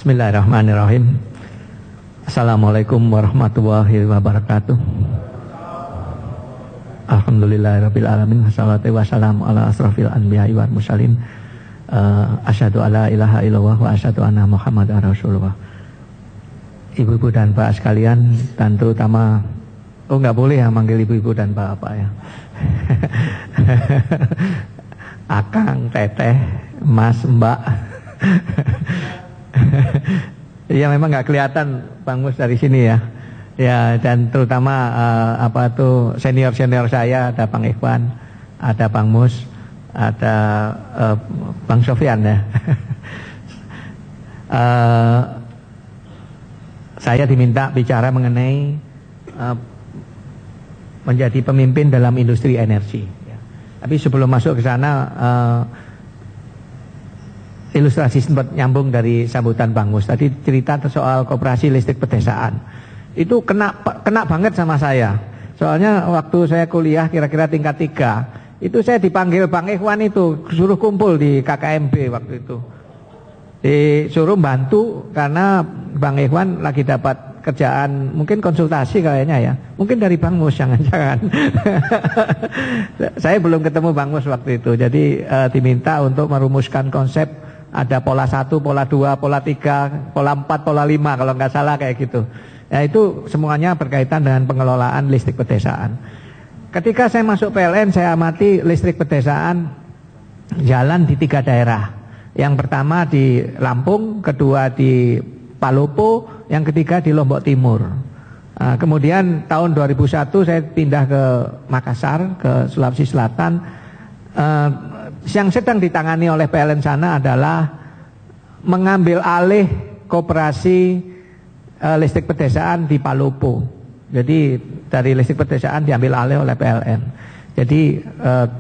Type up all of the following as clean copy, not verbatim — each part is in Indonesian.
Bismillahirrahmanirrahim. Assalamualaikum warahmatullahi wabarakatuh. Alhamdulillahirabbil alamin. Wassalatu wassalamu ala asrofil anbiya'i wal mursalin. Asyhadu alla ilaha illallah wa asyhadu anna Muhammadar Rasulullah. Ibu-ibu dan Pak sekalian, dan terutama nggak boleh ya manggil ibu-ibu dan bapak ya. Akang, teteh, mas, mbak. Ya memang nggak kelihatan Bang Mus dari sini ya. Ya, dan terutama senior-senior saya, ada Bang Ikhwan, ada Bang Mus, ada Bang Sofyan ya. Saya diminta bicara mengenai menjadi pemimpin dalam industri energi. Tapi sebelum masuk ke sana, ilustrasi sempat nyambung dari sambutan Bang Mus. Tadi cerita soal koperasi listrik pedesaan. Itu kena banget sama saya. Soalnya waktu saya kuliah kira-kira tingkat 3, itu saya dipanggil Bang Ikhwan itu, suruh kumpul di KKMB waktu itu. Disuruh bantu karena Bang Ikhwan lagi dapat kerjaan, mungkin konsultasi kayaknya ya. Mungkin dari Bang Mus, jangan-jangan. Saya belum ketemu Bang Mus waktu itu. Jadi diminta untuk merumuskan konsep, ada pola 1, pola 2, pola 3, pola 4, pola 5 kalau nggak salah kayak gitu. Ya itu semuanya berkaitan dengan pengelolaan listrik pedesaan. Ketika saya masuk PLN, saya amati listrik pedesaan jalan di 3 daerah. Yang pertama di Lampung, kedua di Palopo, yang ketiga di Lombok Timur. Kemudian tahun 2001 saya pindah ke Makassar, ke Sulawesi Selatan. Yang sedang ditangani oleh PLN sana adalah mengambil alih koperasi listrik pedesaan di Palopo. Jadi dari listrik pedesaan diambil alih oleh PLN. Jadi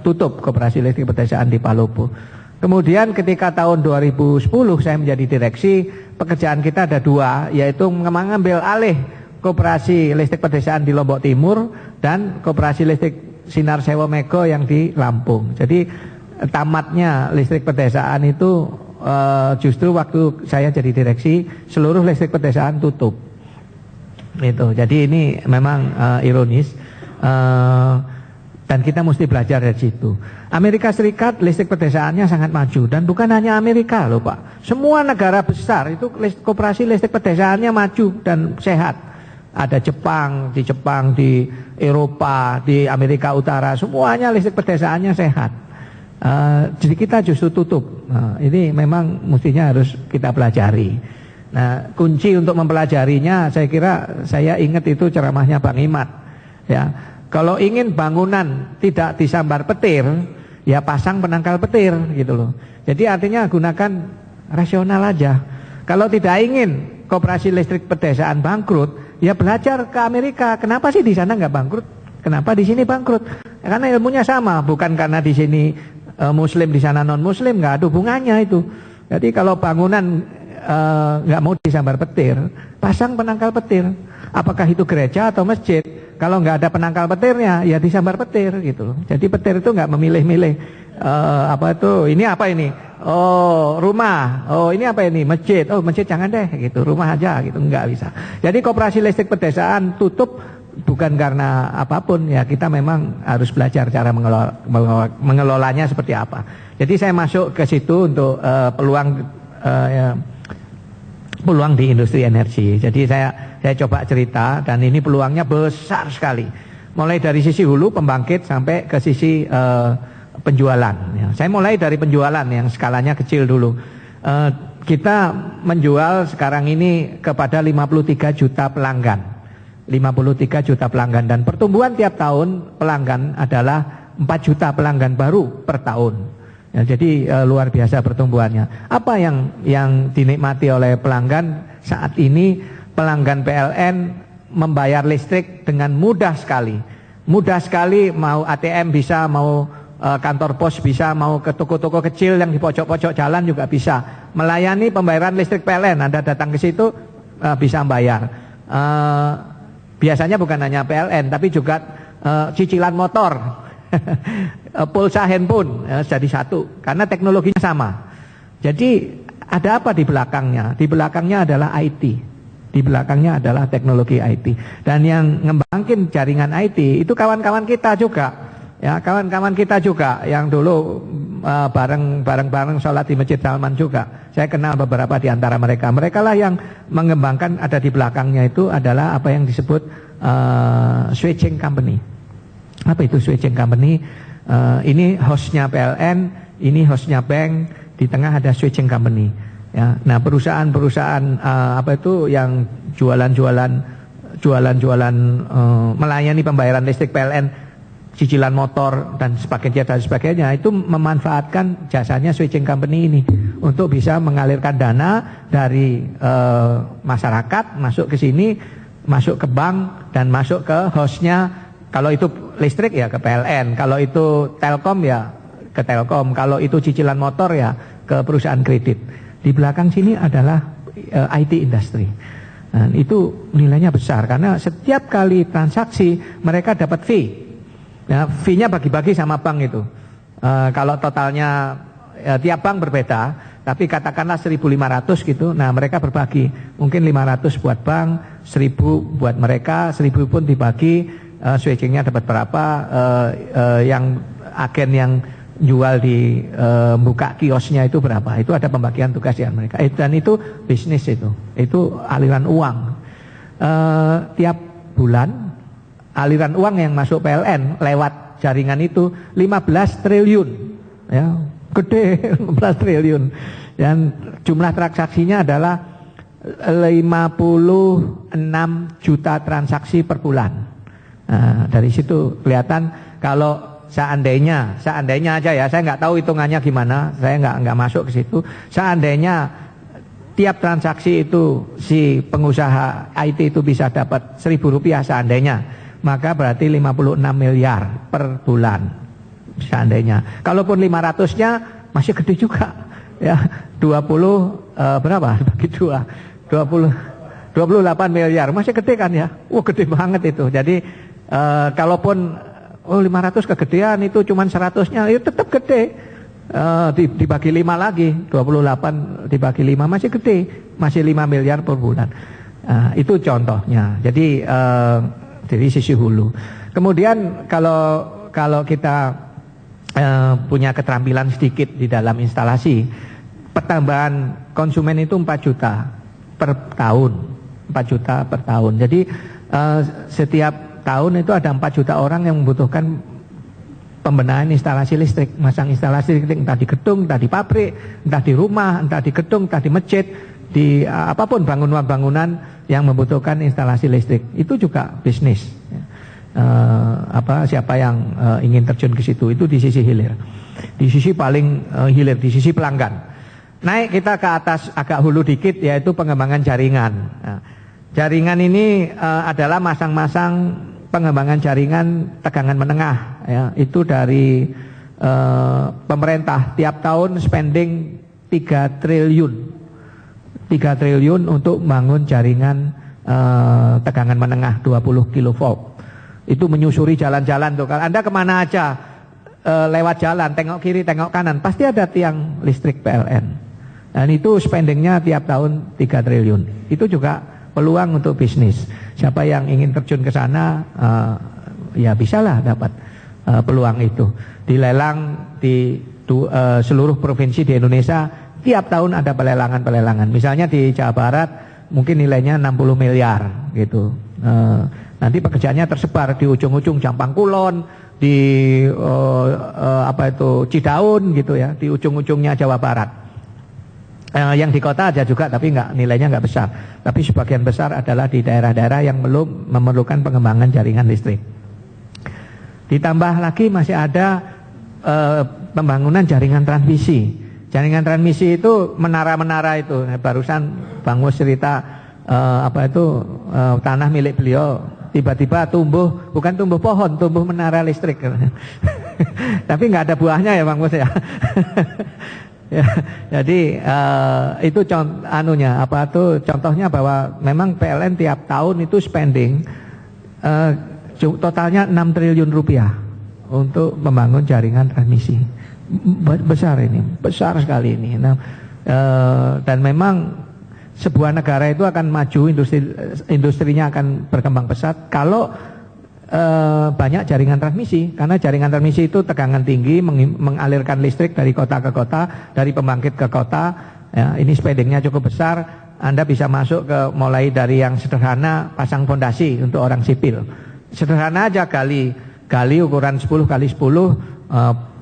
tutup koperasi listrik pedesaan di Palopo. Kemudian ketika tahun 2010 saya menjadi direksi, pekerjaan kita ada 2, yaitu mengambil alih koperasi listrik pedesaan di Lombok Timur dan koperasi listrik Sinar Sewo Mego yang di Lampung. Jadi tamatnya listrik pedesaan itu justru waktu saya jadi direksi, seluruh listrik pedesaan tutup. Itu. Jadi ini memang ironis, dan kita mesti belajar dari situ. Amerika Serikat listrik pedesaannya sangat maju, dan bukan hanya Amerika loh Pak. Semua negara besar itu koperasi listrik pedesaannya maju dan sehat. Ada Jepang, di Eropa, di Amerika Utara, semuanya listrik pedesaannya sehat. Jadi kita justru tutup. Ini memang mestinya harus kita pelajari. Nah, kunci untuk mempelajarinya, saya kira saya ingat itu ceramahnya Bang Imat. Ya, kalau ingin bangunan tidak disambar petir, ya pasang penangkal petir gitu loh. Jadi artinya gunakan rasional aja. Kalau tidak ingin koperasi listrik pedesaan bangkrut, ya belajar ke Amerika. Kenapa sih di sana nggak bangkrut? Kenapa di sini bangkrut? Karena ilmunya sama, bukan karena di sini Muslim, di sana non Muslim, nggak ada hubungannya itu. Jadi kalau bangunan nggak mau disambar petir, pasang penangkal petir. Apakah itu gereja atau masjid? Kalau nggak ada penangkal petirnya, ya disambar petir gitu loh. Jadi petir itu nggak memilih-milih. Ini apa ini? Oh rumah. Oh ini apa ini? Masjid. Oh masjid jangan deh gitu. Rumah aja gitu, nggak bisa. Jadi koperasi listrik pedesaan tutup bukan karena apapun, ya kita memang harus belajar cara mengelolanya seperti apa. Jadi saya masuk ke situ untuk peluang di industri energi. Jadi saya coba cerita, dan ini peluangnya besar sekali. Mulai dari sisi hulu pembangkit sampai ke sisi penjualan. Ya, saya mulai dari penjualan yang skalanya kecil dulu. Kita menjual sekarang ini kepada 53 juta pelanggan. 53 juta pelanggan, dan pertumbuhan tiap tahun pelanggan adalah 4 juta pelanggan baru per tahun. Ya, jadi luar biasa pertumbuhannya. Apa yang dinikmati oleh pelanggan saat ini? Pelanggan PLN membayar listrik dengan mudah sekali. Mudah sekali, mau ATM bisa, mau kantor pos bisa, mau ke toko-toko kecil yang di pojok-pojok jalan juga bisa. Melayani pembayaran listrik PLN, Anda datang ke situ bisa bayar. Biasanya bukan hanya PLN, tapi juga cicilan motor, pulsa handphone, jadi satu, karena teknologinya sama. Jadi Ada apa di belakangnya? Di belakangnya adalah IT. Di belakangnya adalah teknologi IT. Dan yang ngembangin jaringan IT itu kawan-kawan kita juga. Ya, kawan-kawan kita juga yang dulu bareng-bareng sholat di Masjid Salman juga. Saya kenal beberapa di antara mereka. Mereka lah yang mengembangkan, ada di belakangnya itu adalah apa yang disebut switching company. Apa itu switching company? Ini hostnya PLN, ini hostnya bank, di tengah ada switching company. Ya, nah perusahaan-perusahaan apa itu yang jualan-jualan melayani pembayaran listrik PLN, cicilan motor dan sebagainya itu memanfaatkan jasanya switching company ini untuk bisa mengalirkan dana dari masyarakat masuk ke sini, masuk ke bank dan masuk ke hostnya. Kalau itu listrik ya ke PLN, kalau itu Telkom ya ke Telkom, kalau itu cicilan motor ya ke perusahaan kredit. Di belakang sini adalah IT industry. Dan itu nilainya besar karena setiap kali transaksi mereka dapat fee. Ya, fee-nya bagi-bagi sama bank itu. Kalau totalnya tiap bank berbeda, tapi katakanlah 1.500 gitu. Nah, mereka berbagi. Mungkin 500 buat bank, 1.000 buat mereka, 1.000 pun dibagi, switching-nya dapat berapa, yang agen yang jual di buka kiosnya itu berapa. Itu ada pembagian tugas ya mereka. Dan itu bisnis itu. Itu aliran uang. Tiap bulan aliran uang yang masuk PLN lewat jaringan itu 15 triliun. Ya, gede 15 triliun. Dan jumlah transaksinya adalah 56 juta transaksi per bulan. Nah, dari situ kelihatan kalau seandainya aja ya, saya nggak tahu hitungannya gimana, saya nggak masuk ke situ. Seandainya tiap transaksi itu si pengusaha IT itu bisa dapat Rp1.000 seandainya, maka berarti 56 miliar per bulan seandainya. Kalaupun 500-nya masih gede juga ya, 20 berapa bagi 2 28 miliar masih gede kan ya. Gede banget itu. Jadi kalaupun 500 kegedean itu cuman 100-nya itu tetap gede. Dibagi 5 lagi, 28 dibagi 5 masih gede, masih 5 miliar per bulan. Itu contohnya. Jadi dari sisi hulu. Kemudian kalau kita punya keterampilan sedikit di dalam instalasi, pertambahan konsumen itu 4 juta per tahun. 4 juta per tahun. Jadi setiap tahun itu ada 4 juta orang yang membutuhkan pembenahan instalasi listrik, masang instalasi listrik entah di gedung, entah di pabrik, entah di rumah, entah di gedung, entah di masjid, di apapun bangunan-bangunan yang membutuhkan instalasi listrik. Itu juga bisnis. Siapa yang ingin terjun ke situ itu di sisi hilir. Di sisi paling hilir, di sisi pelanggan. Naik kita ke atas agak hulu dikit, yaitu pengembangan jaringan. Jaringan ini adalah masang-masang pengembangan jaringan tegangan menengah ya. Itu dari pemerintah tiap tahun spending 3 triliun untuk bangun jaringan tegangan menengah 20 kilovolt. Itu menyusuri jalan-jalan tuh. Kalau Anda kemana aja lewat jalan, tengok kiri, tengok kanan, pasti ada tiang listrik PLN. Dan itu spendingnya tiap tahun 3 triliun. Itu juga peluang untuk bisnis. Siapa yang ingin terjun ke sana, ya bisalah dapat peluang itu. Dilelang di seluruh provinsi di Indonesia, tiap tahun ada pelelangan-pelelangan. Misalnya di Jawa Barat mungkin nilainya 60 miliar gitu. Nanti pekerjaannya tersebar di ujung-ujung Jampang Kulon, di Cidaun gitu ya, di ujung-ujungnya Jawa Barat. Yang di kota ada juga, tapi nilainya nggak besar. Tapi sebagian besar adalah di daerah-daerah yang belum memerlukan pengembangan jaringan listrik. Ditambah lagi masih ada pembangunan jaringan transmisi. Jaringan transmisi itu menara-menara itu. Barusan Bang Mus cerita tanah milik beliau tiba-tiba tumbuh, bukan tumbuh pohon, tumbuh menara listrik. Tapi nggak ada buahnya ya Bang Mus ya. Ya, jadi itu contohnya bahwa memang PLN tiap tahun itu spending totalnya 6 triliun rupiah untuk membangun jaringan transmisi. Besar ini, besar sekali ini. Nah, Dan memang sebuah negara itu akan maju, industrinya akan berkembang pesat kalau banyak jaringan transmisi, karena jaringan transmisi itu tegangan tinggi mengalirkan listrik dari kota ke kota, dari pembangkit ke kota. Ya, ini spendingnya cukup besar. Anda bisa masuk ke mulai dari yang sederhana, pasang fondasi untuk orang sipil. Sederhana aja, gali ukuran 10 kali 10,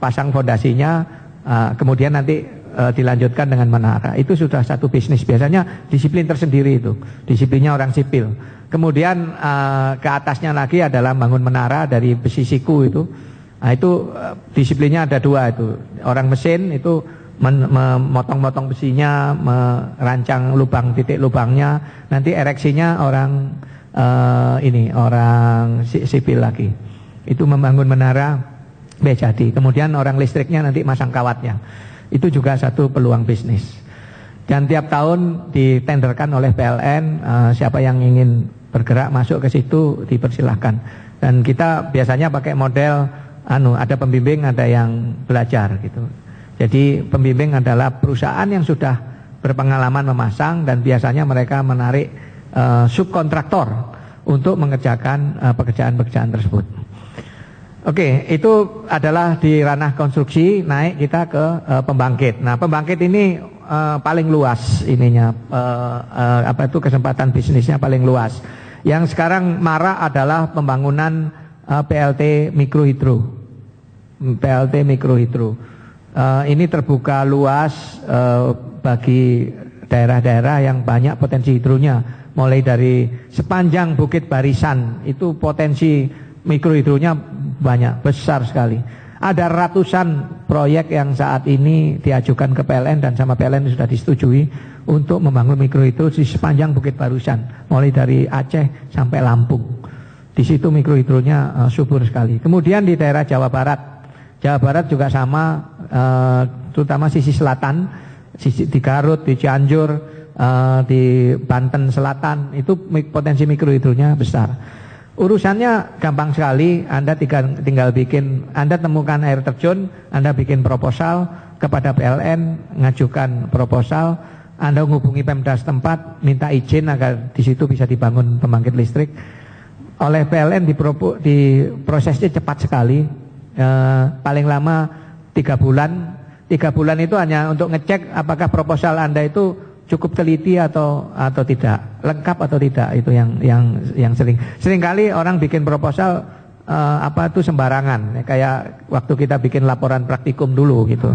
pasang fondasinya, kemudian nanti dilanjutkan dengan menara. Itu sudah satu bisnis, biasanya disiplin tersendiri itu, disiplinnya orang sipil. Kemudian ke atasnya lagi adalah bangun menara dari besi siku itu. Nah, itu disiplinnya ada dua itu. Orang mesin itu memotong-motong besinya, merancang lubang, titik lubangnya. Nanti ereksinya orang orang sipil lagi. Itu membangun menara jadi. Kemudian orang listriknya nanti masang kawatnya. Itu juga satu peluang bisnis. Dan tiap tahun ditenderkan oleh PLN, siapa yang ingin bergerak masuk ke situ dipersilahkan. Dan kita biasanya pakai model ada pembimbing, ada yang belajar gitu. Jadi pembimbing adalah perusahaan yang sudah berpengalaman memasang, dan biasanya mereka menarik subkontraktor untuk mengerjakan pekerjaan-pekerjaan tersebut. Oke, itu adalah di ranah konstruksi. Naik kita ke pembangkit. Nah, pembangkit ini paling luas ininya, kesempatan bisnisnya paling luas. Yang sekarang marak adalah pembangunan PLT mikrohidro. PLT mikrohidro. Ini terbuka luas bagi daerah-daerah yang banyak potensi hidronya. Mulai dari sepanjang Bukit Barisan itu potensi mikrohidronya banyak, besar sekali. Ada ratusan proyek yang saat ini diajukan ke PLN dan sama PLN sudah disetujui untuk membangun mikrohidro di sepanjang Bukit Barisan, mulai dari Aceh sampai Lampung. Di situ mikrohidronya subur sekali. Kemudian di daerah Jawa Barat juga sama, terutama sisi selatan, di Garut, di Cianjur, di Banten Selatan, itu potensi mikrohidronya besar. Urusannya gampang sekali, Anda tinggal Anda temukan air terjun, Anda bikin proposal kepada PLN, ngajukan proposal, Anda menghubungi Pemda setempat, minta izin agar di situ bisa dibangun pembangkit listrik. Oleh PLN prosesnya cepat sekali, paling lama 3 bulan. 3 bulan itu hanya untuk ngecek apakah proposal Anda itu cukup teliti atau tidak, lengkap atau tidak. Itu yang seringkali orang bikin proposal sembarangan, kayak waktu kita bikin laporan praktikum dulu gitu.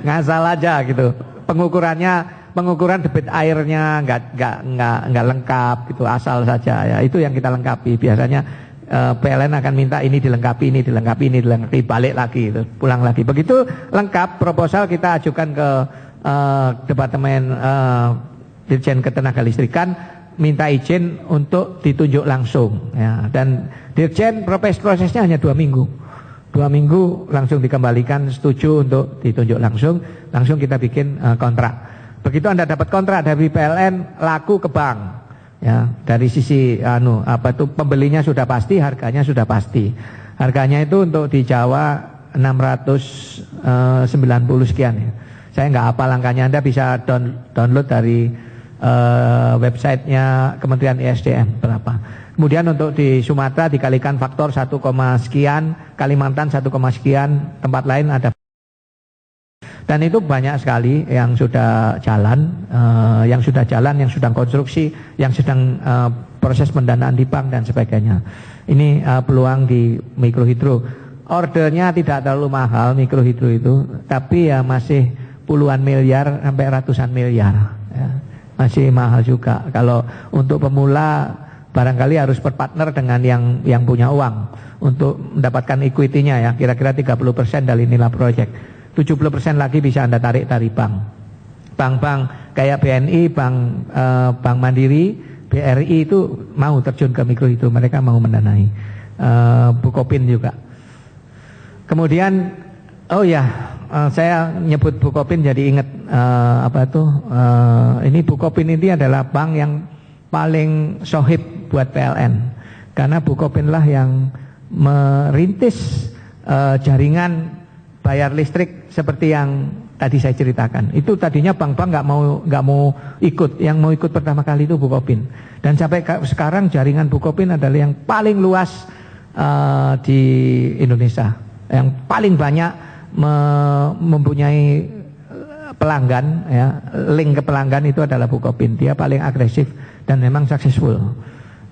Ngasal aja gitu. Pengukuran debit airnya nggak lengkap gitu, asal saja ya. Itu yang kita lengkapi. Biasanya PLN akan minta ini dilengkapi, balik lagi, pulang lagi. Begitu lengkap proposal kita ajukan ke Departemen Dirjen Ketenagalistrikan, minta izin untuk ditunjuk langsung. Ya. Dan Dirjen prosesnya hanya 2 minggu. 2 minggu langsung dikembalikan, setuju untuk ditunjuk langsung kita bikin kontrak. Begitu Anda dapat kontrak dari PLN, laku ke bank. Ya, dari sisi pembelinya sudah pasti, harganya sudah pasti. Harganya itu untuk di Jawa 690 sekian ya. Saya nggak hafal angkanya, Anda bisa download dari websitenya Kementerian ESDM berapa. Kemudian untuk di Sumatera dikalikan faktor 1, sekian, Kalimantan 1, sekian, tempat lain ada. Dan itu banyak sekali yang sudah jalan, yang sudah konstruksi, yang sedang proses pendanaan di bank dan sebagainya. Ini peluang di mikrohidro. Ordernya tidak terlalu mahal mikrohidro itu, tapi ya masih puluhan miliar sampai ratusan miliar. Ya. Masih mahal juga. Kalau untuk pemula barangkali harus berpartner dengan yang punya uang untuk mendapatkan equity-nya ya, kira-kira 30% dari nilai proyek. 70% lagi bisa Anda tarik dari bank. Bank-bank kayak BNI, Bank Mandiri, BRI itu mau terjun ke mikrohidro, mereka mau mendanai. Bukopin juga. Kemudian saya nyebut Bukopin jadi ingat ini Bukopin ini adalah bank yang paling sohib buat PLN. Karena Bukopin lah yang merintis jaringan bayar listrik seperti yang tadi saya ceritakan. Itu tadinya bank-bank nggak mau ikut. Yang mau ikut pertama kali itu Bukopin. Dan sampai sekarang jaringan Bukopin adalah yang paling luas di Indonesia, yang paling banyak mempunyai pelanggan, ya, link ke pelanggan itu adalah Bukopin. Dia paling agresif dan memang successful.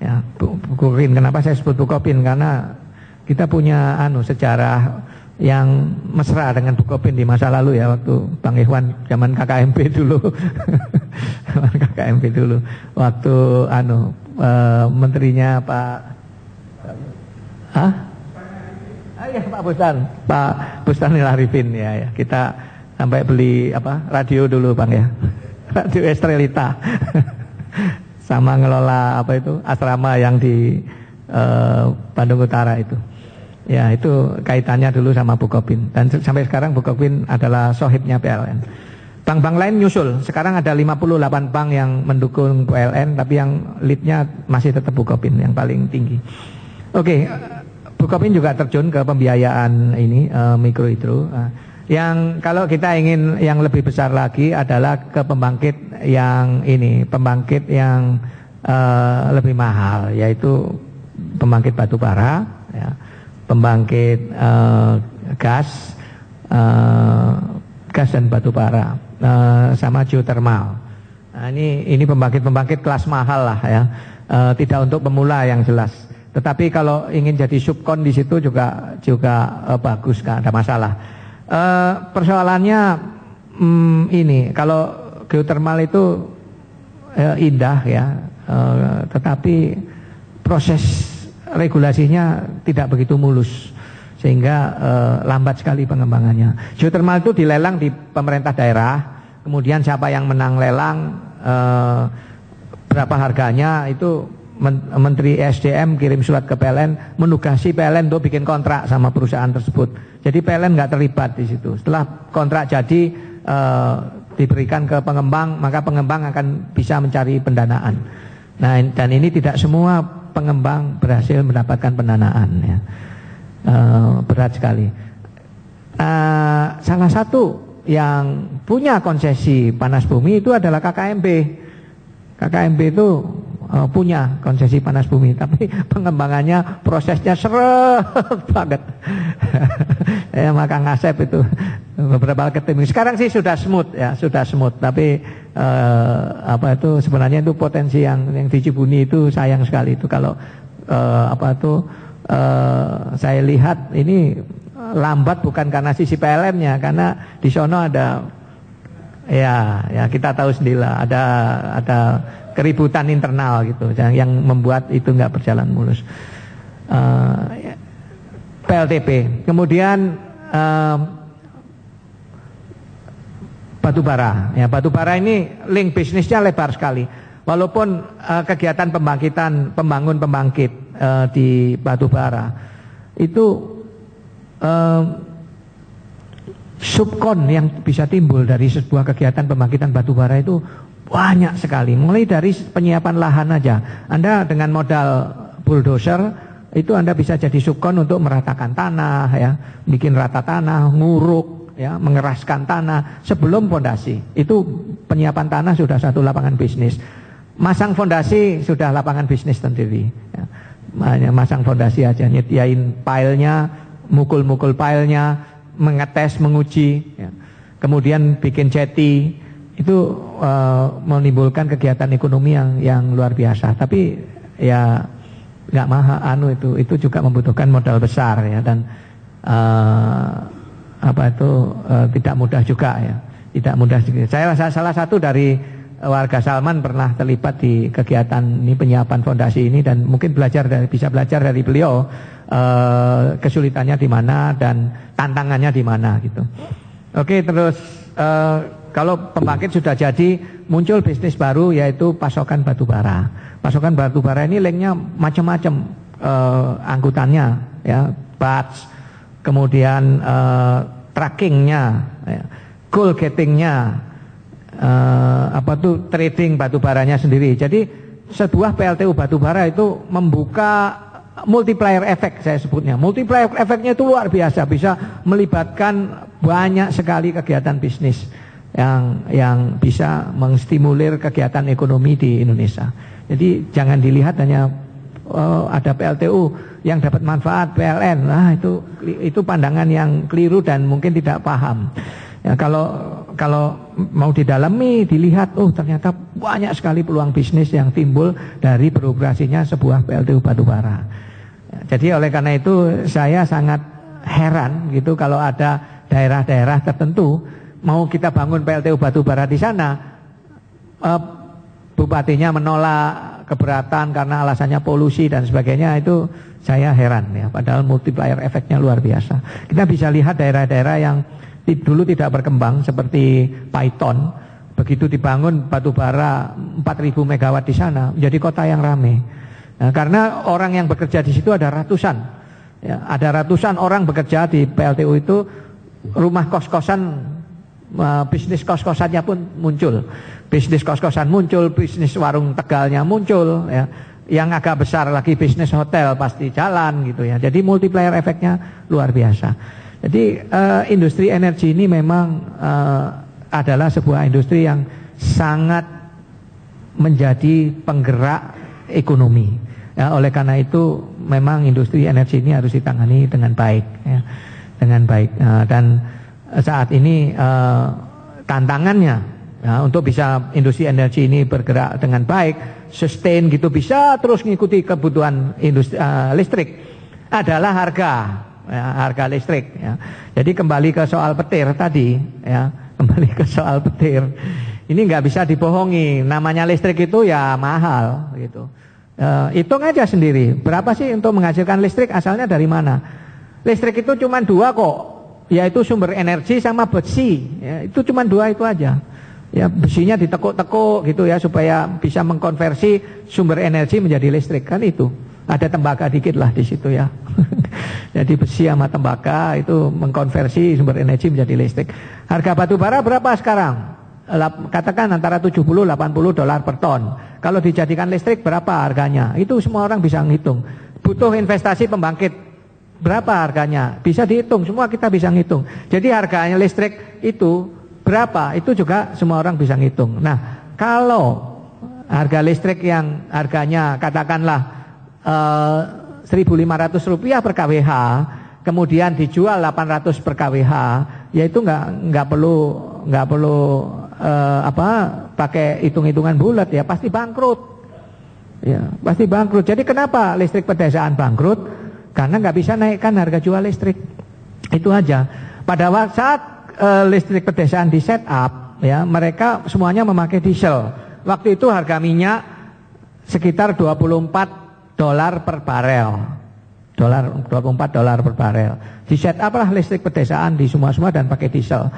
Ya, Bukopin. Kenapa saya sebut Bukopin? Karena kita punya sejarah yang mesra dengan Bukopin di masa lalu, ya, waktu Bang Ikhwan zaman KKMP dulu. Zaman KKMP dulu. Waktu menterinya Pak Pak Bustanil Arifin, ya. Kita sampai beli radio dulu, Bang, ya. Radio Estrelita. Sama ngelola asrama yang di Bandung Utara itu. Ya, itu kaitannya dulu sama Bukopin. Dan sampai sekarang Bukopin adalah sohibnya PLN. Bank-bank lain nyusul. Sekarang ada 58 bank yang mendukung PLN, tapi yang leadnya masih tetap Bukopin yang paling tinggi. Oke, Bukopin juga terjun ke pembiayaan ini mikro hidro. Yang kalau kita ingin yang lebih besar lagi adalah ke pembangkit yang lebih mahal, yaitu pembangkit batu bara, ya. Pembangkit gas dan batu bara, sama geothermal. Nah, ini pembangkit kelas mahal lah, ya. Tidak untuk pemula yang jelas. Tetapi kalau ingin jadi subkon di situ juga bagus, nggak ada masalah. Persoalannya kalau geothermal itu indah, ya, tetapi proses regulasinya tidak begitu mulus, sehingga lambat sekali pengembangannya. Geothermal itu dilelang di pemerintah daerah, kemudian siapa yang menang lelang, berapa harganya, itu Menteri SDM kirim surat ke PLN, menugasi PLN untuk bikin kontrak sama perusahaan tersebut. Jadi PLN nggak terlibat di situ. Setelah kontrak jadi diberikan ke pengembang, maka pengembang akan bisa mencari pendanaan. Nah, dan ini tidak semua pengembang berhasil mendapatkan pendanaan, ya. Berat sekali. Salah satu yang punya konsesi panas bumi itu adalah KKMB. KKMB itu punya konsesi panas bumi, tapi pengembangannya prosesnya seret banget. Maka Ngasep itu beberapa ketemu. Sekarang sih sudah smooth, ya, sudah smooth. Tapi sebenarnya itu potensi yang di Cibuni itu sayang sekali itu kalau saya lihat ini lambat bukan karena sisi PLN-nya, karena di sono ada ya kita tahu sendirilah ada keributan internal gitu yang membuat itu nggak berjalan mulus. PLTP, kemudian batubara. Ya, batubara ini link bisnisnya lebar sekali. Walaupun kegiatan pembangun pembangkit di batubara itu subkon yang bisa timbul dari sebuah kegiatan pembangkitan batubara itu banyak sekali. Mulai dari penyiapan lahan aja. Anda dengan modal bulldozer itu Anda bisa jadi subkon untuk meratakan tanah, ya, bikin rata tanah, nguruk, ya, mengeraskan tanah sebelum fondasi. Itu penyiapan tanah sudah satu lapangan bisnis. Masang fondasi sudah lapangan bisnis sendiri, ya. Masang fondasi aja, nyediain pilenya, mukul-mukul pilenya, mengetes, menguji, ya. Kemudian bikin jeti. Itu menimbulkan kegiatan ekonomi yang luar biasa. Tapi ya nggak mahal itu juga membutuhkan modal besar, ya, dan tidak mudah juga, ya. Tidak mudah juga. Saya salah satu dari warga Salman pernah terlibat di kegiatan ini, penyiapan fondasi ini, dan mungkin bisa belajar dari beliau kesulitannya di mana dan tantangannya di mana gitu. Oke, terus kalau pembangkit sudah jadi, muncul bisnis baru yaitu pasokan batubara. Pasokan batubara ini linknya macam-macam, angkutannya, ya, batch, kemudian trackingnya, ya, goal gettingnya, trading batubaranya sendiri. Jadi sebuah PLTU batubara itu membuka multiplier effect saya sebutnya. Multiplier effectnya itu luar biasa, bisa melibatkan banyak sekali kegiatan bisnis yang bisa mengstimulir kegiatan ekonomi di Indonesia. Jadi jangan dilihat hanya ada PLTU yang dapat manfaat PLN. Nah, itu pandangan yang keliru dan mungkin tidak paham. Ya, kalau mau didalami, dilihat, ternyata banyak sekali peluang bisnis yang timbul dari beroperasinya sebuah PLTU batubara. Ya, jadi oleh karena itu saya sangat heran gitu kalau ada daerah-daerah tertentu mau kita bangun PLTU batubara di sana, bupatinya menolak, keberatan karena alasannya polusi dan sebagainya. Itu saya heran ya, padahal multiplier efeknya luar biasa. Kita bisa lihat daerah-daerah yang dulu tidak berkembang seperti Paiton, begitu dibangun batubara 4.000 megawatt di sana, menjadi kota yang ramai. Nah, karena orang yang bekerja di situ ada ratusan, ya, ada ratusan orang bekerja di PLTU itu, rumah kos-kosan, bisnis kos-kosannya pun muncul, bisnis kos-kosan muncul, bisnis warung Tegalnya muncul, ya. Yang agak besar lagi bisnis hotel pasti jalan gitu ya. Jadi multiplier efeknya luar biasa. Jadi industri energi ini memang adalah sebuah industri yang sangat menjadi penggerak ekonomi. Ya, oleh karena itu memang industri energi ini harus ditangani dengan baik, ya, dengan baik. Dan saat ini tantangannya ya, untuk bisa industri energi ini bergerak dengan baik, sustain gitu, bisa terus mengikuti kebutuhan industri listrik, adalah harga. Ya, harga listrik ya. Jadi kembali ke soal petir tadi ya, kembali ke soal petir. Ini nggak bisa dibohongi, namanya listrik itu ya mahal gitu. Hitung aja sendiri, berapa sih untuk menghasilkan listrik, asalnya dari mana? Listrik itu cuma dua kok, yaitu sumber energi sama besi ya, itu cuma dua itu aja. Ya, besinya ditekuk-tekuk gitu ya supaya bisa mengkonversi sumber energi menjadi listrik, kan itu. Ada tembaga dikit lah di situ ya. Jadi besi sama tembaga itu mengkonversi sumber energi menjadi listrik. Harga batu bara berapa sekarang? Katakan antara 70-80 dolar per ton. Kalau dijadikan listrik berapa harganya? Itu semua orang bisa ngitung. Butuh investasi pembangkit berapa harganya? Bisa dihitung, semua kita bisa ngitung. Jadi harganya listrik itu berapa? Itu juga semua orang bisa ngitung. Nah, kalau harga listrik yang harganya katakanlah 1.500 rupiah per kWh, kemudian dijual 800 per kWh, ya itu nggak perlu pakai hitung-hitungan bulat ya, pasti bangkrut. Ya, pasti bangkrut. Jadi kenapa listrik pedesaan bangkrut? Karena nggak bisa naikkan harga jual listrik. Itu aja. Pada saat listrik pedesaan di set up, ya mereka semuanya memakai diesel. Waktu itu harga minyak sekitar 24 dolar per barel, 24 dolar per barel. Di set up lah listrik pedesaan di semua dan pakai diesel.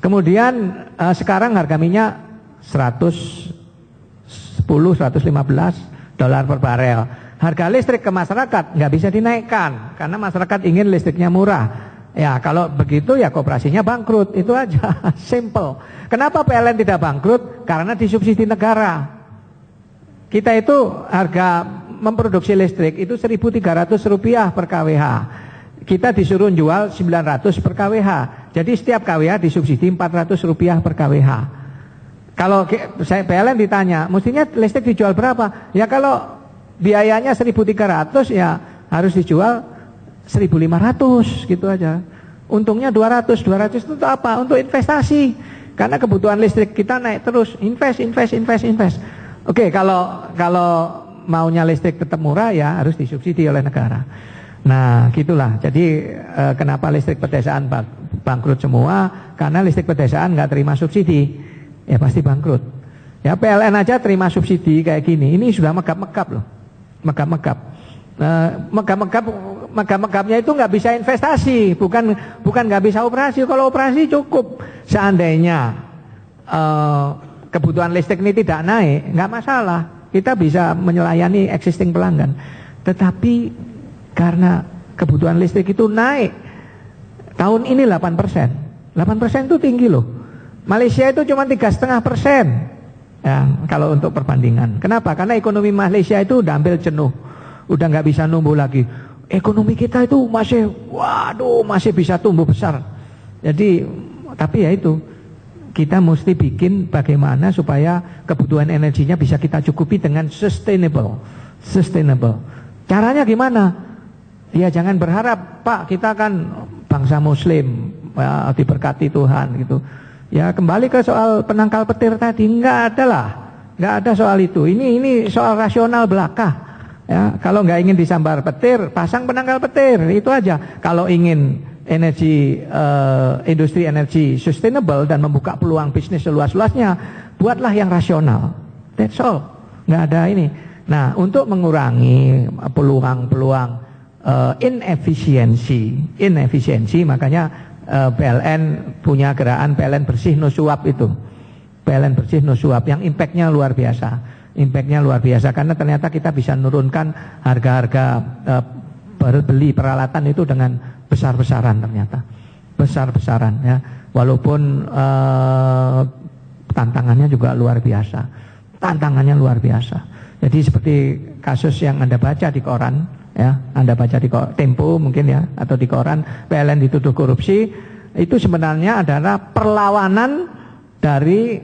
Kemudian sekarang harga minyak 110-115 dolar per barel. Harga listrik ke masyarakat nggak bisa dinaikkan karena masyarakat ingin listriknya murah. Ya kalau begitu ya koperasinya bangkrut, itu aja. Simple. Kenapa PLN tidak bangkrut? Karena disubsidi negara. Kita itu harga memproduksi listrik itu 1.300 rupiah per kWh. Kita disuruh jual 900 per kWh. Jadi setiap kWh disubsidi 400 rupiah per kWh. Kalau saya PLN ditanya, mestinya listrik dijual berapa? Ya kalau biayanya 1.300 ya harus dijual 1.500 gitu aja. Untungnya 200 itu apa? Untuk investasi. Karena kebutuhan listrik kita naik terus, invest. Oke, kalau maunya listrik tetap murah ya harus disubsidi oleh negara. Nah gitulah. Jadi kenapa listrik pedesaan bangkrut semua? Karena listrik pedesaan nggak terima subsidi, ya pasti bangkrut. Ya PLN aja terima subsidi kayak gini, ini sudah megap-megap loh, megap-megap. Megap-megapnya itu nggak bisa investasi, bukan nggak bisa operasi. Kalau operasi cukup. Seandainya kebutuhan listrik ini tidak naik, nggak masalah. Kita bisa melayani existing pelanggan. Tetapi karena kebutuhan listrik itu naik, tahun ini 8%. 8% itu tinggi loh. Malaysia itu cuma 3,5%. Ya, kalau untuk perbandingan. Kenapa? Karena ekonomi Malaysia itu udah hampir jenuh. Udah nggak bisa numbuh lagi. Ekonomi kita itu masih, waduh, masih bisa tumbuh besar. Jadi, tapi ya itu, kita mesti bikin bagaimana supaya kebutuhan energinya bisa kita cukupi dengan sustainable. Caranya gimana? Ya jangan berharap, Pak, kita kan bangsa Muslim, ya, diberkati Tuhan gitu. Ya kembali ke soal penangkal petir tadi, nggak ada soal itu. Ini soal rasional belaka. Ya, kalau nggak ingin disambar petir, pasang penangkal petir, itu aja. Kalau ingin industri energi sustainable dan membuka peluang bisnis seluas-luasnya, buatlah yang rasional. That's all. Nggak ada ini. Nah, untuk mengurangi peluang-peluang inefisiensi, makanya PLN punya gerakan PLN bersih no suap itu. PLN bersih no suap yang impactnya luar biasa. Karena ternyata kita bisa menurunkan harga-harga beli peralatan itu dengan besar-besaran ternyata. Besar-besaran ya. Walaupun tantangannya juga luar biasa. Jadi seperti kasus yang Anda baca di koran, ya, Anda baca di Tempo mungkin ya, atau di koran, PLN dituduh korupsi, itu sebenarnya adalah perlawanan dari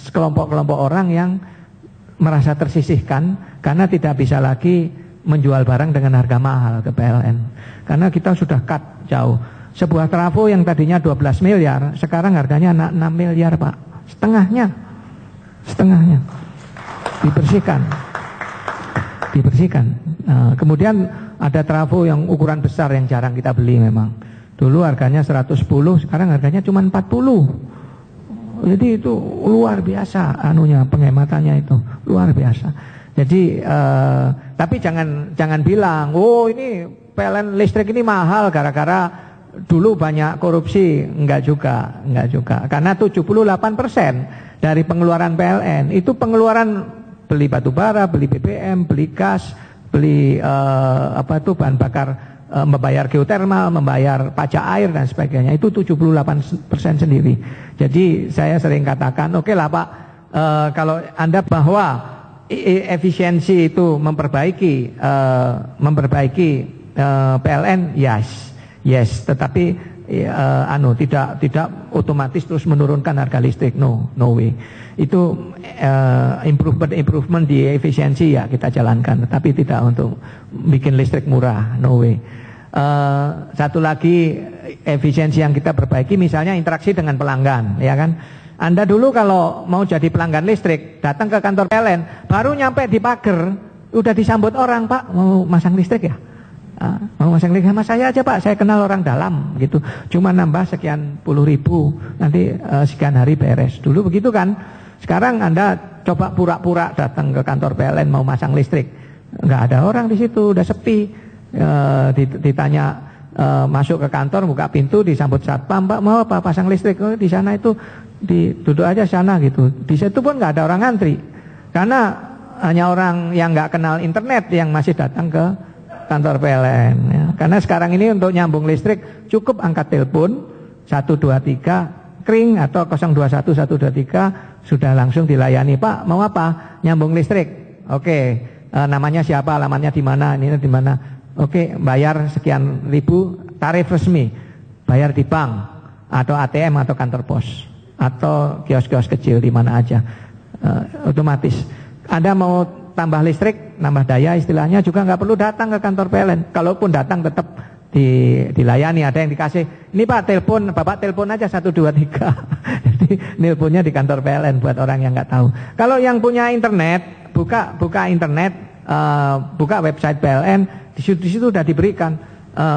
kelompok-kelompok orang yang merasa tersisihkan karena tidak bisa lagi menjual barang dengan harga mahal ke PLN. Karena kita sudah cut jauh. Sebuah trafo yang tadinya 12 miliar, sekarang harganya 6 miliar, Pak. Setengahnya. Dibersihkan. Nah, kemudian ada trafo yang ukuran besar yang jarang kita beli memang. Dulu harganya 110, sekarang harganya cuma 40. Jadi itu luar biasa penghematannya itu luar biasa. Jadi tapi jangan bilang, oh ini PLN listrik ini mahal gara-gara dulu banyak korupsi. Enggak juga. Karena 78% dari pengeluaran PLN itu pengeluaran beli batu bara, beli BBM, beli gas, beli bahan bakar, membayar geotermal, membayar pajak air dan sebagainya. Itu 78% sendiri. Jadi saya sering katakan, oke lah Pak, kalau Anda bahwa efisiensi itu memperbaiki PLN, yes, tetapi tidak otomatis terus menurunkan harga listrik, no way. Itu improvement di efisiensi ya kita jalankan, tetapi tidak untuk bikin listrik murah, no way. Satu lagi efisiensi yang kita perbaiki, misalnya interaksi dengan pelanggan, ya kan? Anda dulu kalau mau jadi pelanggan listrik, datang ke kantor PLN, baru nyampe di pagar, udah disambut orang, Pak, mau masang listrik ya? Mau masang listrik sama saya aja Pak, saya kenal orang dalam gitu. Cuma nambah sekian puluh ribu, nanti sekian hari beres. Dulu begitu kan. Sekarang Anda coba pura-pura datang ke kantor PLN mau masang listrik, nggak ada orang di situ, udah sepi. Ditanya masuk ke kantor, buka pintu, disambut satpam, Pak mau apa, pasang listrik? Oh, di sana itu, duduk aja sana gitu. Di situ pun nggak ada orang ngantri, karena hanya orang yang nggak kenal internet yang masih datang ke kantor PLN ya. Karena sekarang ini untuk nyambung listrik cukup angkat telepon 123 kring atau 021 123 sudah langsung dilayani. Pak mau apa? Nyambung listrik. Oke, namanya siapa, alamatnya di mana, ini di mana. Oke, bayar sekian ribu, tarif resmi, bayar di bank atau ATM atau kantor pos atau kios-kios kecil di mana aja, otomatis. Anda mau tambah listrik, nambah daya istilahnya juga nggak perlu datang ke kantor PLN. Kalaupun datang tetap dilayani, ada yang dikasih. Ini Pak telepon, Bapak telepon aja 123. Jadi nelponnya di kantor PLN buat orang yang nggak tahu. Kalau yang punya internet, buka internet, buka website PLN. Di situ sudah diberikan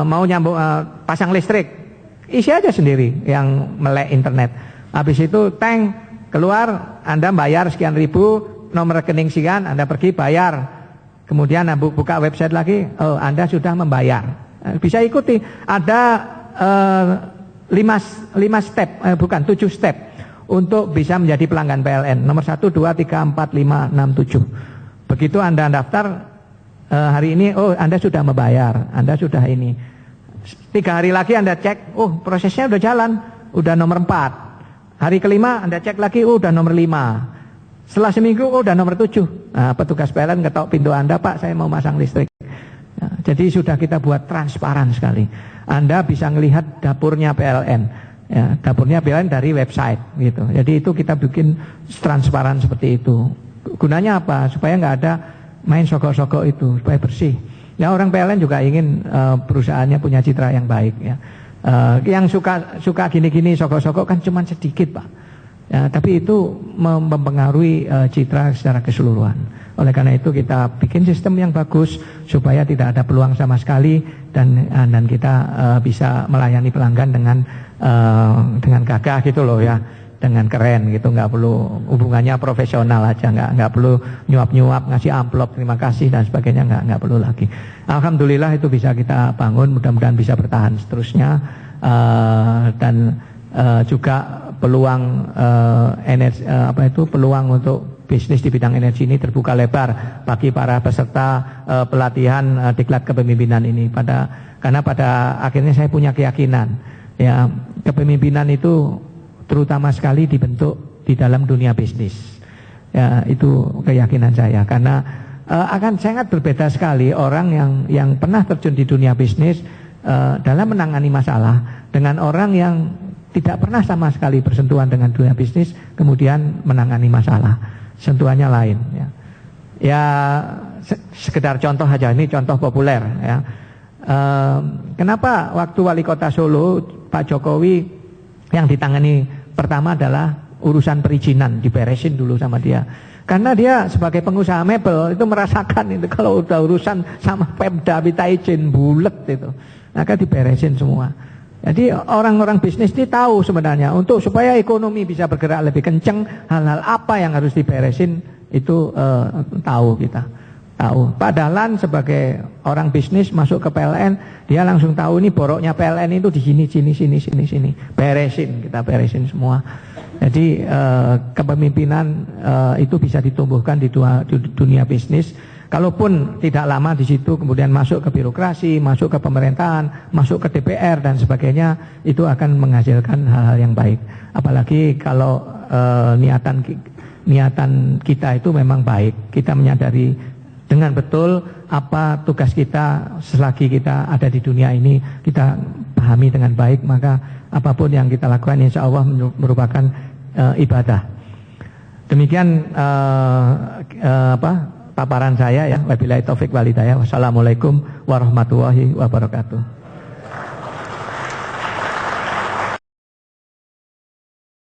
mau nyambung pasang listrik, isi aja sendiri yang melek internet. Habis itu tank keluar, Anda bayar sekian ribu, nomor rekening sekian, Anda pergi bayar. Kemudian buka website lagi, oh Anda sudah membayar. Bisa ikuti. Ada 7 step untuk bisa menjadi pelanggan PLN. Nomor 1, 2, 3, 4, 5, 6, 7. Begitu Anda daftar hari ini, oh Anda sudah membayar, Anda sudah ini. 3 hari lagi Anda cek, oh prosesnya udah jalan, udah nomor 4. Hari kelima Anda cek lagi, oh udah nomor 5. Setelah seminggu, oh udah nomor 7. Nah, petugas PLN ketok pintu Anda, Pak, saya mau masang listrik. Ya, jadi sudah kita buat transparan sekali. Anda bisa melihat dapurnya PLN. Ya, dapurnya PLN dari website gitu. Jadi itu kita bikin transparan seperti itu. Gunanya apa? Supaya nggak ada main sogok-sogok itu, supaya bersih. Ya, orang PLN juga ingin perusahaannya punya citra yang baik ya. Yang suka gini-gini sogok-sogok kan cuma sedikit, Pak. Ya, tapi itu mempengaruhi citra secara keseluruhan. Oleh karena itu kita bikin sistem yang bagus supaya tidak ada peluang sama sekali dan kita bisa melayani pelanggan dengan gagah gitu loh ya, dengan keren gitu, nggak perlu hubungannya profesional aja, nggak perlu nyuap-nyuap ngasih amplop terima kasih dan sebagainya, nggak perlu lagi. Alhamdulillah itu bisa kita bangun, mudah-mudahan bisa bertahan seterusnya dan juga peluang energi peluang untuk bisnis di bidang energi ini terbuka lebar bagi para peserta pelatihan diklat kepemimpinan ini karena pada akhirnya saya punya keyakinan ya, kepemimpinan itu terutama sekali dibentuk di dalam dunia bisnis. Ya, itu keyakinan saya karena akan sangat berbeda sekali orang yang pernah terjun di dunia bisnis dalam menangani masalah dengan orang yang tidak pernah sama sekali bersentuhan dengan dunia bisnis kemudian menangani masalah. Sentuhannya lain ya. Ya sekedar contoh aja, ini contoh populer ya. Kenapa waktu wali kota Solo Pak Jokowi yang ditangani pertama adalah urusan perizinan, diberesin dulu sama dia. Karena dia sebagai pengusaha mebel itu merasakan itu kalau udah urusan sama Pemda minta izin bulet itu, maka diberesin semua. Jadi orang-orang bisnis ini tahu sebenarnya untuk supaya ekonomi bisa bergerak lebih kenceng, hal-hal apa yang harus diberesin itu tahu kita. Tahu. Pak Dahlan sebagai orang bisnis masuk ke PLN, dia langsung tahu ini boroknya PLN itu di sini. Beresin, kita beresin semua. Jadi kepemimpinan itu bisa ditumbuhkan di dunia bisnis. Kalaupun tidak lama di situ kemudian masuk ke birokrasi, masuk ke pemerintahan, masuk ke DPR dan sebagainya, itu akan menghasilkan hal-hal yang baik. Apalagi kalau niatan kita itu memang baik. Kita menyadari dengan betul apa tugas kita selagi kita ada di dunia ini, kita pahami dengan baik, maka apapun yang kita lakukan insya Allah merupakan ibadah. Demikian paparan saya ya. Wabillahi taufik walhidayah. Wassalamualaikum warahmatullahi wabarakatuh.